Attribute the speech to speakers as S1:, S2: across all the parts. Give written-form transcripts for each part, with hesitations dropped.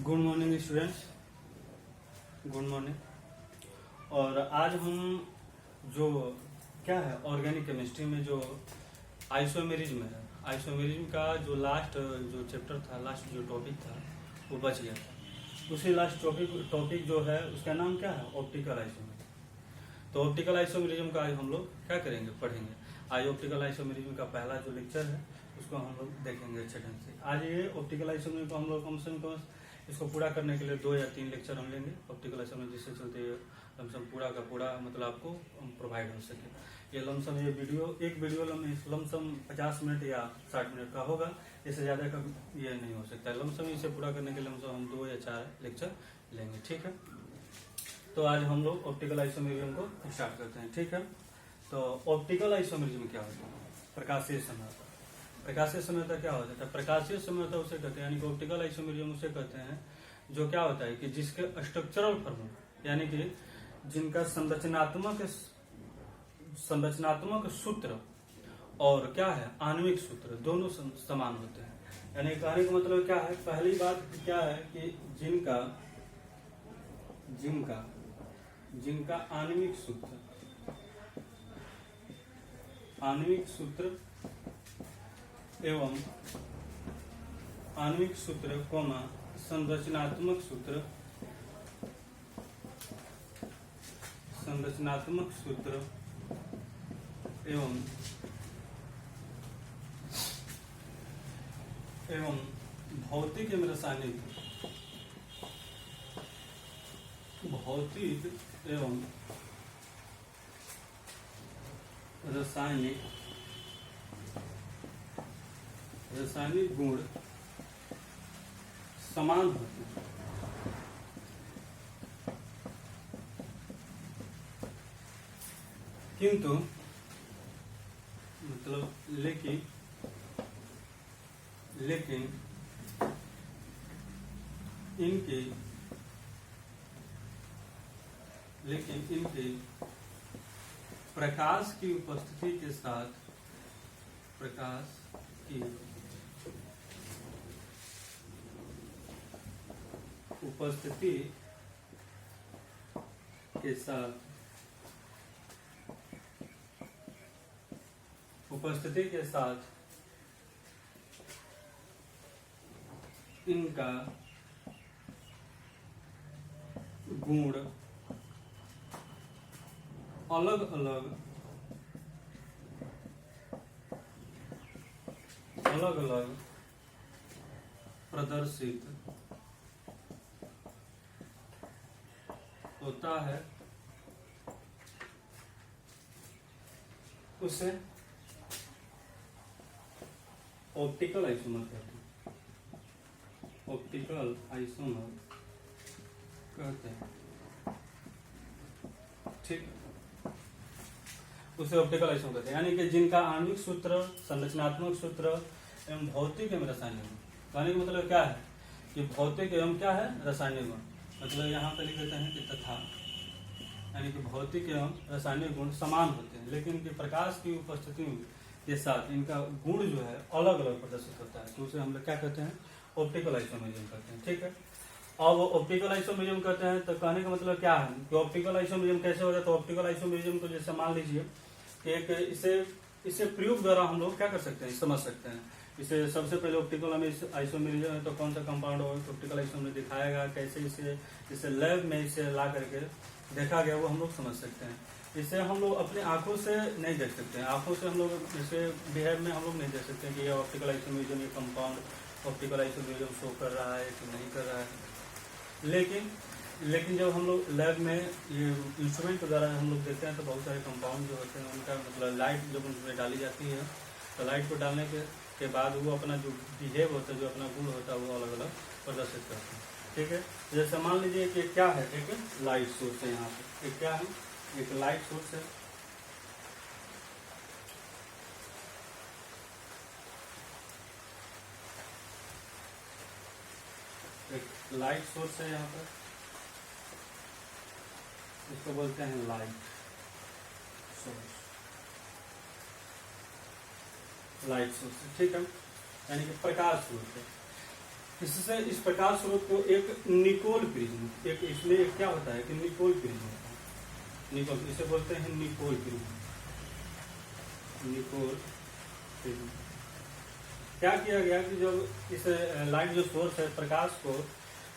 S1: Good morning students, good morning. और आज हम जो क्या है ऑर्गेनिक केमिस्ट्री में जो आइसोमेरिज्म है, आइसोमेरिज्म का जो लास्ट जो चैप्टर था, लास्ट जो टॉपिक था वो बच गया था। उसी लास्ट टॉपिक जो है उसका नाम क्या है, ऑप्टिकल आइसोमेरिज्म। तो ऑप्टिकल आइसोमेरिज्म का आज हम लोग क्या करेंगे, पढ़ेंगे। आज ऑप्टिकल आइसोमेरिज्म का पहला जो लेक्चर है उसको हम लोग देखेंगे अच्छे ढंग से। आज ये ऑप्टिकल आइसोमेरिज्म को हम लोग कम से कम इसको पूरा करने के लिए 2 या 3 लेक्चर हम लेंगे ऑप्टिकल आइसोमेरिज्म, जिससे चलते लमसम पूरा का पूरा मतलब आपको प्रोवाइड हो सके। ये लमसम ये वीडियो एक वीडियो लमसम 50 मिनट या 60 मिनट का होगा, इससे ज़्यादा का ये नहीं हो सकता। लमसम इसे पूरा करने के लिए लमसम हम 2 या 4 लेक्चर लेंगे, ठीक है। तो आज हम लोग ऑप्टिकल आइसोमेरिज्म को स्टार्ट करते हैं, ठीक है। तो ऑप्टिकल आइसोमेरिज्म क्या होता है? प्रकाशीय समता। प्रकाशीय समता क्या होता है? प्रकाशीय समता उसे कहते हैं, यानी कि ऑप्टिकल आइसोमेरिज्म उसे कहते हैं जो क्या होता है कि जिसके स्ट्रक्चरल फॉर्मूला, यानी कि जिनका संरचनात्मक सूत्र और क्या है आण्विक सूत्र दोनों समान होते हैं। यानी कहने का मतलब क्या है, पहली बात क्या है कि जिनका आण्विक सूत्र एवं आणविक सूत्र कोमा संरचनात्मक सूत्र एवं भौतिक एवं रासायनिक रासायनिक गुण समान होते हैं, किंतु मतलब लेकिन इनके प्रकाश की उपस्थिति के साथ उपस्थिति के साथ इनका गुण अलग अलग प्रदर्शित होता है, उसे ऑप्टिकल आइसोमर कहते हैं। ऑप्टिकल आइसोमर कहते हैं, ठीक। उसे ऑप्टिकल आइसोमर कहते हैं, यानी कि जिनका आणविक सूत्र, संरचनात्मक सूत्र एवं भौतिक एवं रासायनिक गुण। कहने का मतलब क्या है कि भौतिक एवं क्या है रासायनिक गुण, मतलब यहाँ पे लिख देते हैं कि तथा, यानी कि भौतिक एवं रासायनिक गुण समान होते हैं, लेकिन कि प्रकाश की उपस्थिति के साथ इनका गुण जो है अलग अलग प्रदर्शित होता है, तो उसे हम लोग क्या कहते हैं, ऑप्टिकल आइसोमेरिज्म कहते हैं, ठीक है। अब ऑप्टिकल आइसोमेरिज्म कहते हैं तो कहने का मतलब क्या है कि ऑप्टिकल आइसोमेरिज्म कैसे होता है। तो ऑप्टिकल आइसोमेरिज्म को जैसे मान लीजिए कि एक इसे प्रयोग द्वारा हम लोग क्या कर सकते हैं, समझ सकते हैं। इसे सबसे पहले ऑप्टिकल आइसोमेरिज्म है तो कौन सा कंपाउंड ऑप्टिकल आइसोमेरिज्म दिखाएगा, कैसे इसे लैब में इसे ला करके देखा गया वो हम लोग समझ सकते हैं। इसे हम लोग अपने आंखों से नहीं देख सकते हैं, आंखों से हम लोग जैसे बिहेव में हम लोग नहीं देख सकते हैं कि ये ऑप्टिकल आइसोमेरिज्म, ये कंपाउंड ऑप्टिकल आइसोमेरिज्म शो कर रहा है कि नहीं कर रहा है। लेकिन जब हम लोग लैब में ये इंस्ट्रूमेंट के द्वारा हम लोग देखते हैं तो बहुत सारे कंपाउंड जो होते हैं उनका मतलब लाइट जब उनमें डाली जाती है तो लाइट को डालने के बाद वो अपना जो बिहेव होता है, जो अपना गुण होता है वो अलग अलग प्रदर्शित करते हैं, ठीक है। जैसे मान लीजिए कि क्या है, एक लाइट सोर्स है, यहाँ पे एक क्या है, एक लाइट सोर्स है। एक लाइट सोर्स है यहाँ पर, इसको बोलते हैं लाइट सोर्स, लाइट सोर्स, ठीक है, यानी कि प्रकाश स्रोत है। इससे इस प्रकाश स्रोत को एक निकोल प्रिज्म, एक इसमें एक क्या होता है कि निकोल प्रिज्म होता है। निकोल, इसे बोलते हैं निकोल प्रिज्म। निकोल प्रिज्म क्या किया गया कि जब इस लाइट जो सोर्स है प्रकाश को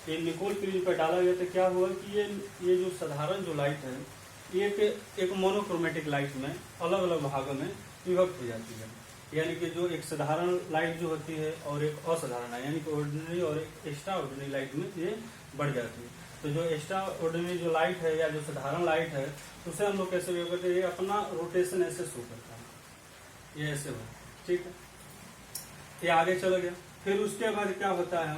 S1: ये निकोल प्रिज्म पर डाला गया तो क्या हुआ कि ये जो साधारण जो लाइट है ये एक मोनोक्रोमेटिक लाइट में अलग अलग भागों में विभक्त हो जाती है। यानी कि जो एक साधारण लाइट जो होती है और एक असाधारण है, यानी कि ऑर्डिनरी और एक एक्स्ट्रा ऑर्डिनरी लाइट में ये बढ़ जाती है। तो जो एक्स्ट्रा ऑर्डिनरी जो लाइट है या जो साधारण लाइट है उसे हम लोग कैसे व्यक्त करते हैं, ये अपना रोटेशन ऐसे शो करता है, ये ऐसे हो, ठीक है। ये आगे चला गया। फिर उसके बाद क्या होता है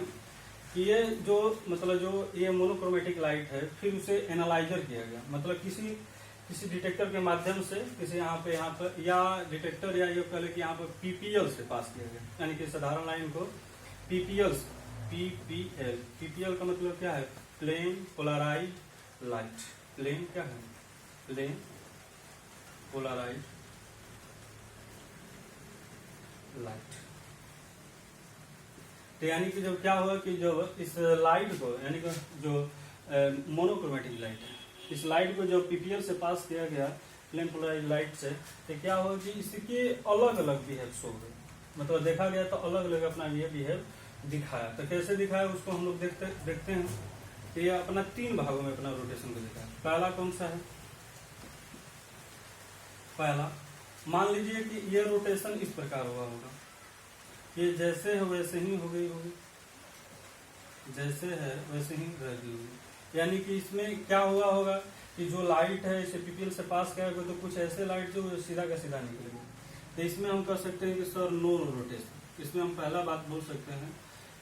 S1: कि ये जो मतलब जो ये मोनोक्रोमेटिक लाइट है फिर उसे एनालाइजर किया गया, मतलब किसी डिटेक्टर के माध्यम से किसी यहाँ पर या डिटेक्टर या ये पहले कि यहाँ पर पीपीएल से पास किया गया, यानी कि साधारण लाइन को पीपीएल का मतलब क्या है, प्लेन पोलराइज लाइट। प्लेन क्या है, प्लेन पोलराइज लाइट। तो यानी कि जब क्या हुआ कि जब इस लाइट को यानी कि जो मोनोक्रोमेटिक लाइट है इस लाइट को जब पीपीएल से पास किया गया प्लेन पोलराइज लाइट से, तो क्या हुआ कि इसके अलग अलग बिहेव शो हुए, मतलब देखा गया तो अलग अलग अपना ये बिहेव दिखाया। तो कैसे दिखाया उसको हम लोग देखते हैं। तो ये अपना 3 भागों में अपना रोटेशन को दिखाया। पहला कौन सा है, पहला मान लीजिए कि ये रोटेशन इस प्रकार हुआ होगा, ये जैसे है वैसे ही हो गई होगी, जैसे है वैसे ही रह गई होगी। यानी कि इसमें क्या हुआ होगा कि जो लाइट है इसे पीपीएल से पास किया गया तो कुछ ऐसे लाइट जो सीधा का सीधा निकलेगी। तो इसमें हम कह सकते हैं कि सर नो रोटेशन। इसमें हम पहला बात बोल सकते हैं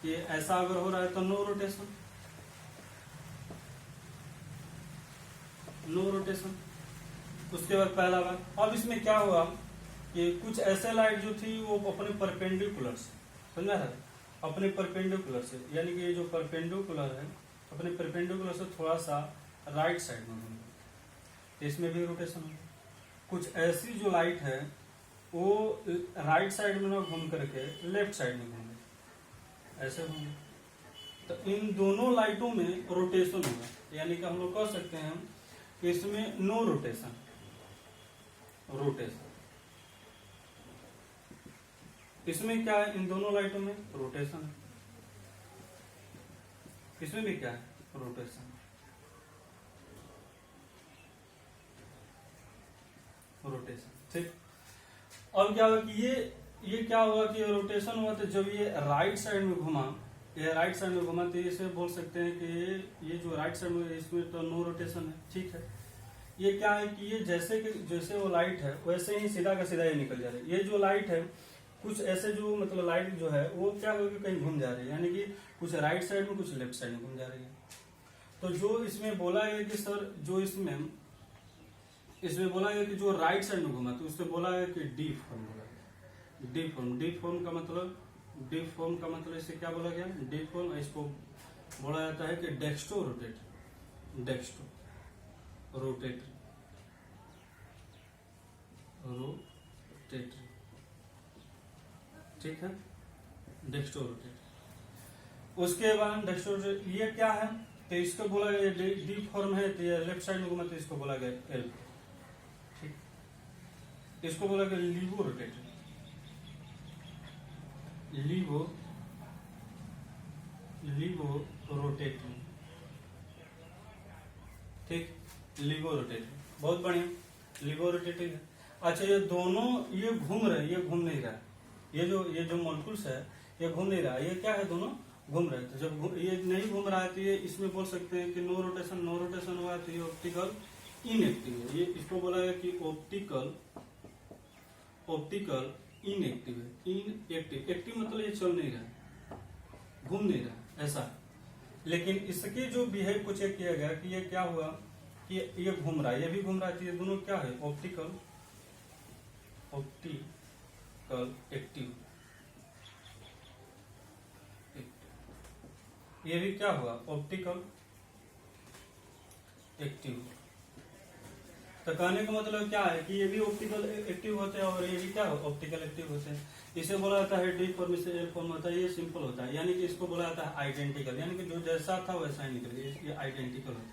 S1: कि ऐसा अगर हो रहा है तो नो रोटेशन, नो रोटेशन। उसके बाद पहला बात, अब इसमें क्या हुआ कि कुछ ऐसे लाइट जो थी वो अपने परपेंडिकुलर से, समझा है, अपने परपेंडिकुलर से, यानी कि ये जो परपेंडिकुलर है अपने परपेंडिकुलर से थोड़ा सा राइट साइड में घूम, तो इसमें भी रोटेशन हो। कुछ ऐसी जो लाइट है वो राइट साइड में ना घूम करके लेफ्ट साइड में घूमे, ऐसे होंगे। तो इन दोनों लाइटों में रोटेशन होगा, यानी कि हम लोग कह सकते हैं कि इसमें नो रोटेशन, रोटेशन। इसमें क्या है, इन दोनों लाइटों में रोटेशन है, इसमें भी क्या है, रोटेशन, रोटेशन, ठीक। अब क्या हुआ कि ये क्या हुआ कि रोटेशन हुआ तो जब ये राइट साइड में घुमा, ये राइट साइड में घुमा तो इसे बोल सकते हैं कि ये जो राइट साइड में इसमें तो नो रोटेशन है, ठीक है। ये क्या है कि ये जैसे वो लाइट है वैसे ही सीधा का सीधा ये निकल जा रहा है। ये जो लाइट है कुछ ऐसे जो मतलब लाइट जो है वो क्या होगी कहीं घूम जा रही है, यानी कि कुछ राइट साइड में कुछ लेफ्ट साइड में घूम जा रही है। तो जो इसमें बोला गया कि सर जो इसमें बोला गया कि जो राइट साइड में घूमा तो उसमें बोला गया कि डी फॉर्म बोला गया। डी फॉर्म का मतलब इससे क्या बोला गया, डी फॉर्म। इसको बोला जाता है कि डेक्स्ट्रो रोटेटरी, ठीक है, डेक्स्ट्रो रोटेटरी। उसके बाद डेक्स्ट्रो ये क्या है तो इसको बोला गया डी फॉर्म है, तो ये लेफ्ट साइड में घूमा तो इसको बोला गया एल, ठीक। इसको बोला गया लीवो रोटेटरी, लीवो रोटेटरी, ठीक, लीवो रोटेटरी, बहुत बढ़िया, लीवो रोटेटरी है। अच्छा ये दोनों ये घूम रहे, ये घूम नहीं रहा, ये जो मॉलिक्यूल्स है ये घूम नहीं रहा, ये क्या है, दोनों घूम रहे। तो जब ये नहीं घूम रहा है तो ये इसमें बोल सकते हैं कि नो रोटेशन हुआ तो ये ऑप्टिकल इनएक्टिव है। ये इसको बोला गया कि ऑप्टिकल इनएक्टिव है। एक्टिव मतलब ये चल नहीं रहा, घूम नहीं रहा ऐसा। लेकिन इसके जो बिहेव को चेक किया गया कि ये क्या हुआ कि ये घूम रहा है, ये भी घूम रहा है, तो ये दोनों क्या है, ऑप्टिकल एक्टिव। ये भी क्या हुआ, ऑप्टिकल एक्टिव। तो कहने का मतलब क्या है कि ये भी ऑप्टिकल एक्टिव होते हैं और ये भी क्या ऑप्टिकल एक्टिव होते हैं। इसे बोला जाता है डी फॉर्म, इसे एल फॉर्म होता है, ये सिंपल होता है, यानी कि इसको बोला जाता है आइडेंटिकल, यानी कि जो जैसा था वैसा ही निकले, ये आइडेंटिकल होता है,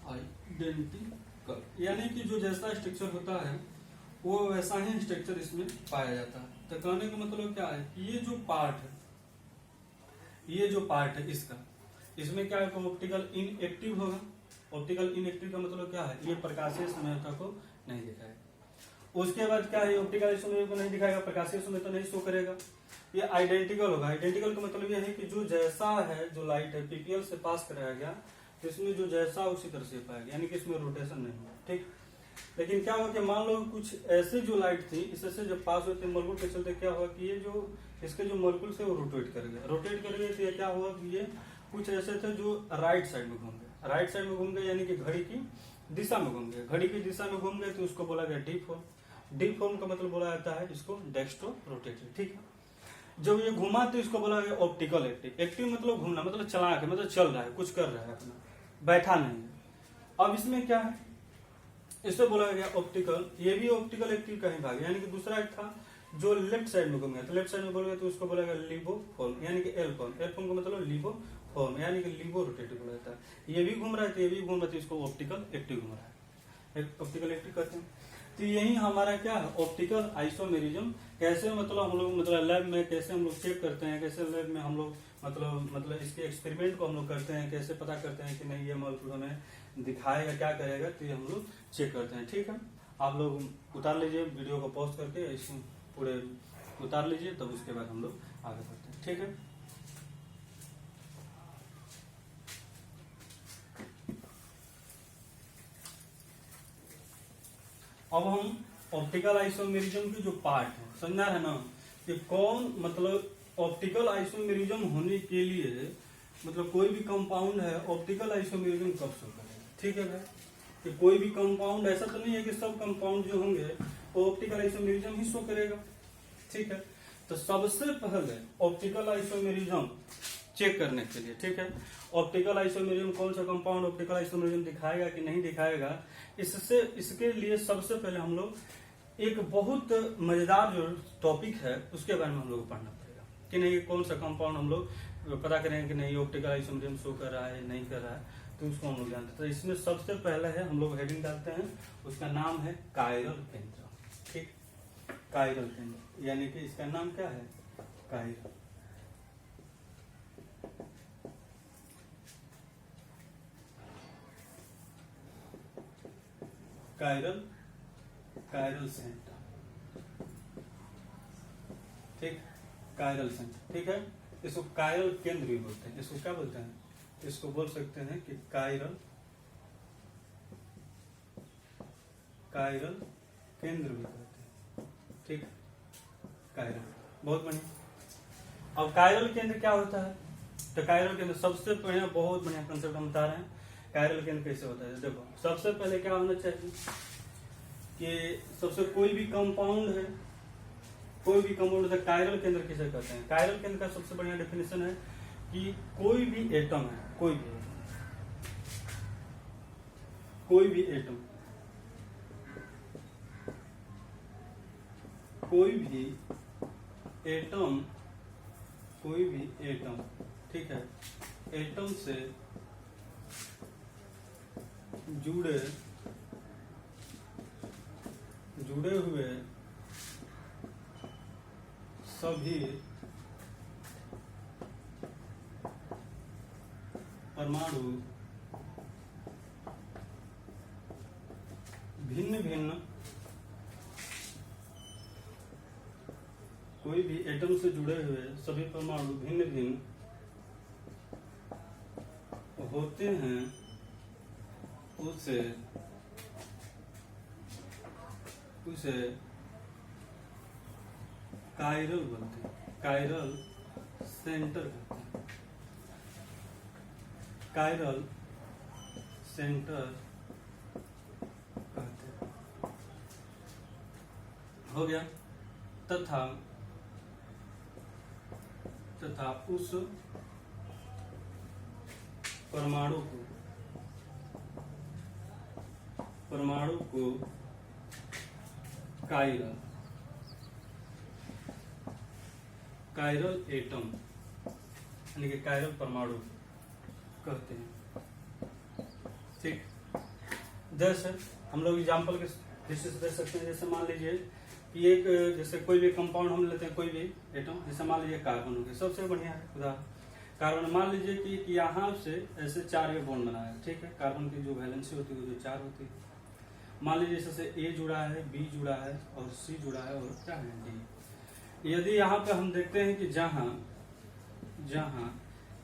S1: आइडेंटिकल, यानी कि जो जैसा स्ट्रक्चर होता है वो वैसा ही स्ट्रक्चर इसमें पाया जाता है। तो कहने का मतलब क्या है कि ये जो पार्ट है इसका, इसमें क्या है ऑप्टिकल इनएक्टिव होगा। ऑप्टिकल इनएक्टिव का मतलब क्या है, ये प्रकाशीय संयोजकता को नहीं दिखाएगा। उसके बाद क्या है, ऑप्टिकल संयोजक को नहीं दिखाएगा, प्रकाशीय संयोजकता नहीं शो करेगा। ये आइडेंटिकल होगा। आइडेंटिकल का मतलब ये है कि जो जैसा है, जो लाइट है पीपीएल से पास कराया गया तो इसमें जो जैसा उसी तरह से पाएगा, यानी कि इसमें रोटेशन नहीं होगा। ठीक, लेकिन क्या हुआ कि मान लो कुछ ऐसे जो लाइट थी इससे जब पास होते मॉलिक्यूल के चलते क्या हुआ कि ये जो इसके जो मॉलिक्यूल से वो रोटेट कर गए तो ये क्या हुआ कि ये कुछ ऐसे थे जो राइट साइड में घूम गए, यानी कि घड़ी की दिशा में घूम गए। घड़ी की दिशा में घूम गए तो उसको बोला गया डी फॉर्म। डी फॉर्म का मतलब बोला जाता है इसको डेक्स्ट्रो रोटेटिव। ठीक है, जब ये घुमा तो इसको बोला गया ऑप्टिकल एक्टिव। एक्टिव मतलब घूमना, मतलब चला के, मतलब चल रहा है, कुछ कर रहा है अपना, बैठा नहीं है। अब इसमें क्या है, इससे बोला गया ऑप्टिकल, ये भी ऑप्टिकल एक्टिव का ही भाग, यानी कि दूसरा एक था जो लेफ्ट साइड में घूम गया, तो लेफ्ट साइड में बोल गया तो उसको बोला गया लिबो फॉर्म, यानी कि एल फॉर्म। एल फॉर्म का मतलब लिबो फॉर्म, यानी कि लिबो रोटेटिव बोला जाता है। ये भी घूम रहा है तो ये भी घूम रहा है तो इसको ऑप्टिकल एक्टिव घूम रहा है, ऑप्टिकल एक्टिव कहते हैं। तो यही हमारा क्या है ऑप्टिकल आइसोमेरिज्म। कैसे मतलब हम लोग मतलब लैब में कैसे हम लोग चेक करते हैं, कैसे लैब में हम लोग मतलब इसके एक्सपेरिमेंट को हम लोग करते हैं, कैसे पता करते हैं कि नहीं ये मॉलिक्यूल हमें दिखाएगा, क्या करेगा, तो ये हम लोग चेक करते हैं। ठीक है, आप लोग उतार लीजिए, वीडियो को पॉज करके इसको पूरे उतार लीजिए, तब उसके बाद हम लोग आगे बढ़ते हैं। ठीक है, अब हम ऑप्टिकल आइसोमेरिज्म की जो पार्ट है समझना है ना, कि कौन मतलब ऑप्टिकल आइसोमेरिज्म होने के लिए मतलब कोई भी कंपाउंड है ऑप्टिकल आइसोमेरिज्म कब शो करेगा। ठीक है भाई, कि कोई भी कंपाउंड, ऐसा तो नहीं है कि सब कंपाउंड जो होंगे वो ऑप्टिकल आइसोमेरिज्म ही शो करेगा। ठीक है, तो सबसे पहले ऑप्टिकल आइसोमेरिज्म चेक करने के लिए, ठीक है, ऑप्टिकल आइसोमेरिज्म कौन सा कंपाउंड ऑप्टिकल आइसोमेरिज्म दिखाएगा कि नहीं दिखाएगा, इसके लिए सबसे पहले हम लोग एक बहुत मजेदार जो टॉपिक है उसके बारे में हम लोग को पढ़ना पड़ेगा कि नहीं कौन सा कंपाउंड हम लोग पता करेंगे कि नहीं ऑप्टिकल आइसोमेरिज्म शो कर रहा है नहीं कर रहा है, तो उसको हम लोग जानते हैं। तो इसमें सबसे पहले है हम लोग हेडिंग डालते हैं, उसका नाम है कायरल केंद्र। ठीक, कायरल केंद्र, यानी कि इसका नाम क्या है कायरल। Chiral centre. ठीक, कायरल सेंटर। ठीक है, इसको कायरल केंद्र भी बोलते हैं। इसको क्या बोलते हैं, इसको बोल सकते हैं कि कायरल केंद्र भी कहते हैं। ठीक, कायरल, बहुत बढ़िया। अब कायरल केंद्र क्या होता है, तो कायरल केंद्र सबसे बढ़िया, बहुत बढ़िया कंसेप्ट हम बता रहे हैं। कायरल केंद्र कैसे होता है, देखो सबसे पहले क्या होना चाहिए कि सबसे कोई भी कंपाउंड है, कोई भी कंपाउंड है, कायरल केंद्र किसे कहते हैं। कायरल केंद्र का सबसे बढ़िया डेफिनेशन है कि कोई भी एटम है, कोई भी एटम ठीक है, एटम से जुड़े हुए सभी परमाणु भिन्न भिन्न, कोई भी एटम से जुड़े हुए सभी परमाणु भिन्न भिन्न होते हैं, उसे कायरल बोलते हैं, कायरल सेंटर कहते हैं, कायरल सेंटर कहते हैं। हो गया, तथा उस परमाणु को परमाणु को कायरल एटम यानी कि कायरल परमाणु कहते हैं। ठीक, जैसे हम लोग एग्जाम्पल के दृष्टि से देख सकते हैं। जैसे मान लीजिए कि एक जैसे कोई भी कंपाउंड हम लेते हैं, कोई भी एटम, जैसे मान लीजिए कार्बन हो गया, सबसे बढ़िया है उदाहरण कार्बन। मान लीजिए कि यहाँ से ऐसे 4 बॉन्ड बना है, ठीक है। कार्बन की जो वैलेंसी होती है वो जो 4 होती है। मान लीजिए जैसे ए जुड़ा है, बी जुड़ा है और सी जुड़ा है और क्या है डी। यदि यहाँ पे हम देखते हैं कि जहाँ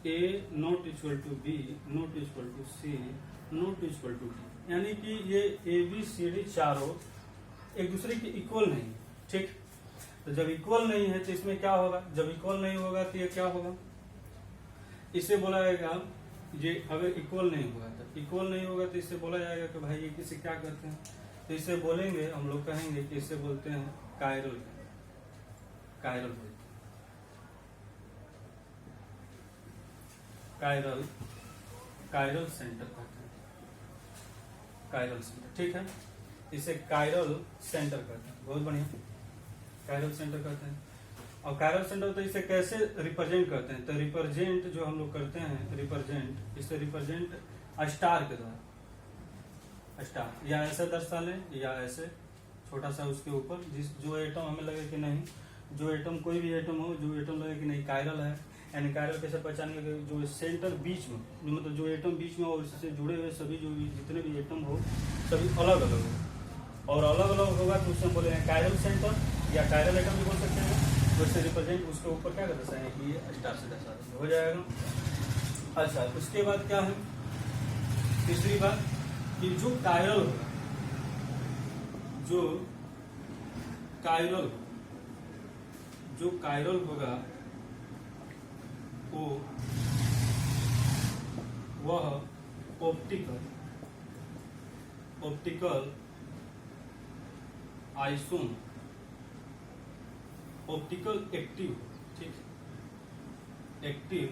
S1: A not equal to B not equal to C not equal to D, यानी कि ये ए बी सी डी चारों एक दूसरे के इक्वल नहीं, ठीक। तो जब इक्वल नहीं है तो इसमें क्या होगा, जब इक्वल नहीं होगा तो ये क्या होगा, इसे बोला जाएगा ये अगर इक्वल नहीं होगा तो इससे बोला जाएगा कि भाई ये किसे क्या कहते हैं, तो इसे बोलेंगे हम लोग कहेंगे कि इसे बोलते हैं कायरल बोलते हैं, कायरल सेंटर कहते हैं, कायरल सेंटर, ठीक है। इसे कायरल सेंटर कहते हैं, बहुत बढ़िया, कायरल सेंटर कहते हैं। और कायरल सेंटर तो इसे कैसे रिप्रेजेंट करते हैं, तो रिप्रेजेंट जो हम लोग करते हैं इसे रिप्रेजेंट स्टार के द्वारा, स्टार या ऐसे दर्शा लें या ऐसे छोटा सा उसके ऊपर जो एटम हमें लगे कि नहीं, जो एटम कोई भी एटम हो, जो एटम लगे कि नहीं कायरल है, यानी कायरल कैसे पहचानेंगे, जो सेंटर बीच में, मतलब जो एटम बीच में और इससे जुड़े हुए सभी जो जितने भी एटम हो सभी अलग अलग हो और अलग अलग होगा तो उससे बोलेंगे कायरल सेंटर या कायरल एटम भी बोल सकते हैं। वैसे रिप्रेजेंट उसके ऊपर क्या दर्शाए हैं कि ये स्टार से दर्शा हो जाएगा। अच्छा, उसके बाद क्या है, तीसरी बात कि जो कायरल होगा वह ऑप्टिकल आइसोम ऑप्टिकल एक्टिव, ठीक, एक्टिव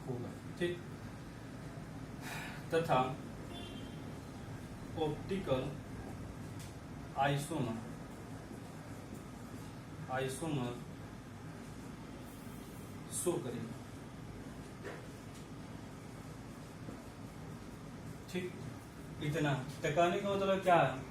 S1: होगा, ठीक, तथा ऑप्टिकल आइसोमर शो करेगा, ठीक। इतना कहने का मतलब क्या है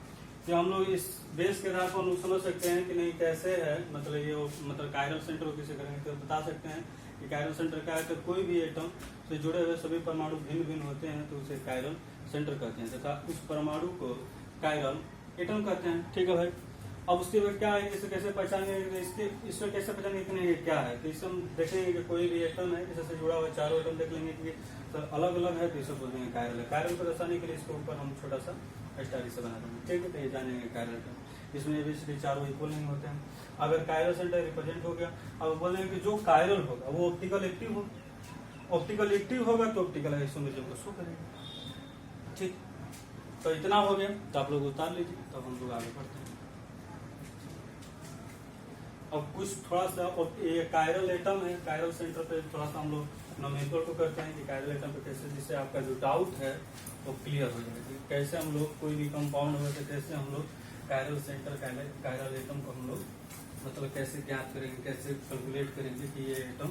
S1: कि हम लोग इस बेस के आधार पर हम लोग समझ सकते हैं कि नहीं कैसे है, मतलब ये मतलब कायरल सेंटर को कैसे करेंगे, तो बता सकते हैं कि कायरल सेंटर क्या है। तो कोई भी एटम से जुड़े हुए सभी परमाणु भिन्न भिन्न होते हैं तो उसे कायरल सेंटर कहते हैं तथा उस परमाणु को कायरल एटम कहते हैं, ठीक है भाई। अब उसके बाद क्या है, इसे कैसे पहचानेंगे, इससे कैसे पहचानेंगे कि नहीं ये क्या है, तो इससे हम देखेंगे कि कोई भी एटम है इससे जुड़ा हुआ चारों एटम देख लेंगे कि तो अलग अलग है तो इसे बोलते हैं कायरल है। कायरल को दर्शाने के लिए इसके ऊपर हम छोटा सा स्टार से बना देंगे, ठीक है। तो ये जानेंगे कायरल एटम, इसमें भी चारों इक्वल नहीं होते हैं। अगर कायरल सेंटर रिप्रेजेंट हो गया, अब बोलेंगे कि जो कायरल होगा वो ऑप्टिकल एक्टिव होगा तो ऑप्टिकल आइसोमेरिज्म को शो करेगा, ठीक। तो इतना हो गया, तो आप लोग उतार लीजिए, तब हम लोग आगे बढ़ते हैं। अब कुछ थोड़ा सा ये कायरल एटम है, कायरल सेंटर पे थोड़ा सा हम लोग नोमेनक्लेचर को करते हैं कि कायरल एटम पे कैसे, जिससे आपका जो डाउट है वो क्लियर हो जाएगा कि कैसे हम लोग कोई भी कंपाउंड हो तो कैसे हम लोग कायरल सेंटर कायरल एटम को हम लोग मतलब कैसे ज्ञात करेंगे, कैसे कैलकुलेट करेंगे कि ये एटम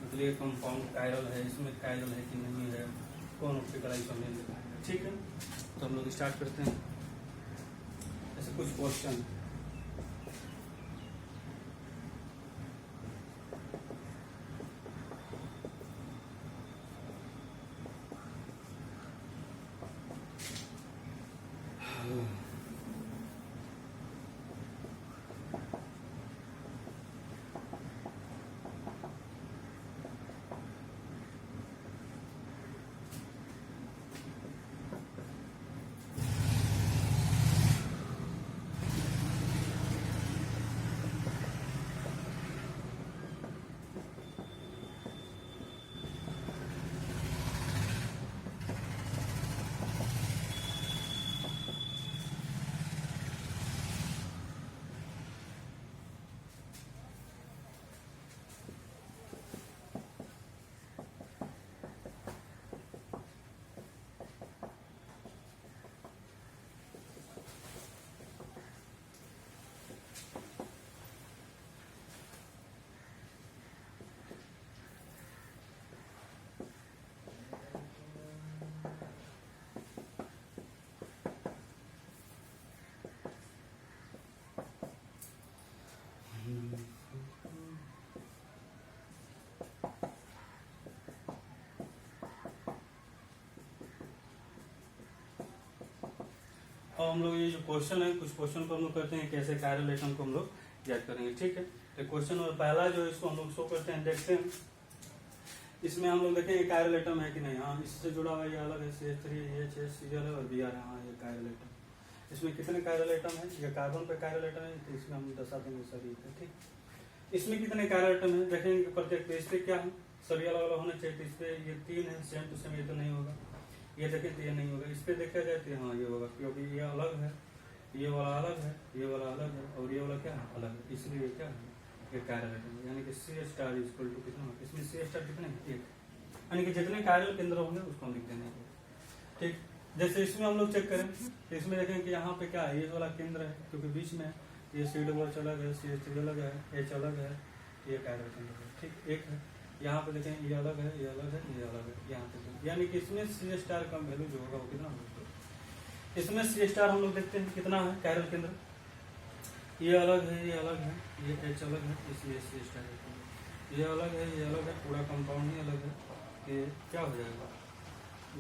S1: मतलब ये कंपाउंड कायरल है, इसमें कायरल है कि नहीं है, कौन ऑप्टिकल आइसोमेरिज्म है, ठीक है। तो हम लोग स्टार्ट करते हैं, ऐसे कुछ क्वेश्चन। हम लोग ये जो क्वेश्चन है, कुछ क्वेश्चन को हम लोग करते हैं कैसे कायरल एटम को हम लोग याद करेंगे। ठीक है, तो क्वेश्चन और पहला जो है इसको हम लोग शो करते हैं, देखते हैं। इसमें हम लोग देखेंगे कायरल एटम है कि नहीं। हाँ, इससे जुड़ा हुआ ये अलग है, CH3 CL और Br है। हाँ, ये कायरल एटम। इसमें कितने कायरल एटम है? ये कार्बन पे कायरल एटम है, तो इसमें हम दर्शा देंगे सभी पे। ठीक, इसमें कितने कायरल एटम है देखेंगे प्रत्येक। इस पे क्या है, सभी अलग अलग होना चाहिए। तो इस पे ये 3 है, सेम टू सेम, ये तो नहीं होगा। ये देखें तो ये नहीं होगा। इस पे देखा जाए तो हाँ ये होगा, क्योंकि ये अलग है, ये वाला अलग है, ये वाला अलग है, और ये वाला क्या है, अलग है। इसलिए ये क्या है, ये कायरल एटम है। यानी कि CH स्टार इक्वल टू कितना, इसमें CH स्टार कितने हैं, 1। यानी कि जितने कायरल केंद्र होंगे उसको हम लिख देंगे। ठीक, जैसे इसमें हम लोग चेक करें तो इसमें देखें कि यहाँ पे क्या है, ये वाला केंद्र है, क्योंकि बीच में ये CH अलग है, CH3 अलग है, H अलग है, ये कायरल केंद्र है। ठीक, एक है। यहाँ पे देखें ये अलग है, ये अलग है, ये अलग है, यहाँ पे यानी कि इसमें CH स्टार का वैल्यू जो होगा वो कितना होगा। इसमें CH स्टार हम लोग देखते हैं कितना है कायरल केंद्र। ये अलग है, ये अलग है, ये H अलग है, इसलिए CH स्टार ये अलग है, ये अलग है, पूरा कंपाउंड ही अलग है। ये क्या हो जाएगा,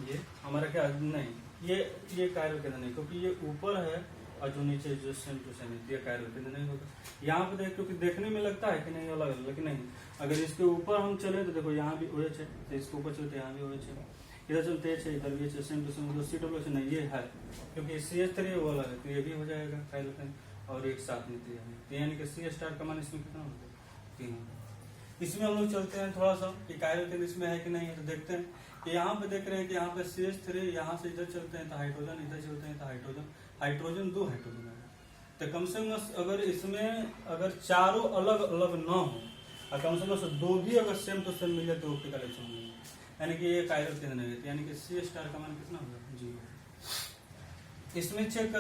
S1: ये हमारा क्या नहीं, ये कायरल केंद्र नहीं, क्योंकि ये ऊपर है और जो नीचे जो सेम टू सेम है, ये कायरल केंद्र नहीं होगा। यहाँ पे देख, क्योंकि देखने में लगता है कि नहीं अलग है, लेकिन नहीं। अगर इसके ऊपर हम चले तो देखो यहाँ भी OH है, तो इसके ऊपर चलते यहाँ भी OH है, इधर चलते H है, इधर भी H है, सेम टू सेम। CH नहीं, ये है, क्योंकि CH3 वो अलग है, तो ये भी हो जाएगा कायरल केंद्र, और एक साथ में तो यानी कि CH स्टार का मान इसमें कितना होगा, 3 होगा। इसमें हम लोग चलते हैं थोड़ा सा कि कायरल केंद्र इसमें है कि नहीं है, तो देखते हैं कि यहाँ पे देख रहे हैं कि यहाँ पे CH3, यहाँ से इधर चलते हैं तो हाइड्रोजन, इधर चलते हैं तो हाइड्रोजन 2 हाइड्रोजन है। तो कम से कम अगर इसमें अगर चारों अलग अलग न हो और कम से कम 2 भी अगर सेम टू सेम मिले तो ऑप्टिकल एक्शन होंगे, यानी कि ये कायरल केंद्र नहीं है। यानी कि CH स्टार का मान कितना होगा, 0। इसमें चेक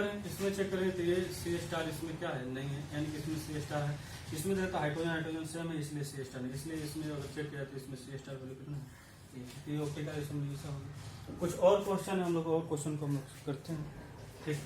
S1: करें तो ये CH स्टार इसमें क्या है, नहीं है, यानी कि इसमें CH स्टार है। इसमें देखो हाइड्रोजन सेम है, इसलिए CH स्टार है। इसलिए इसमें अगर चेक किया तो इसमें CH स्टार वैल्यू कितना है, ये ऑप्टिकल एक्शन ऐसा होगा। कुछ और क्वेश्चन है, हम लोग और क्वेश्चन को हम लोग करते हैं। ठीक।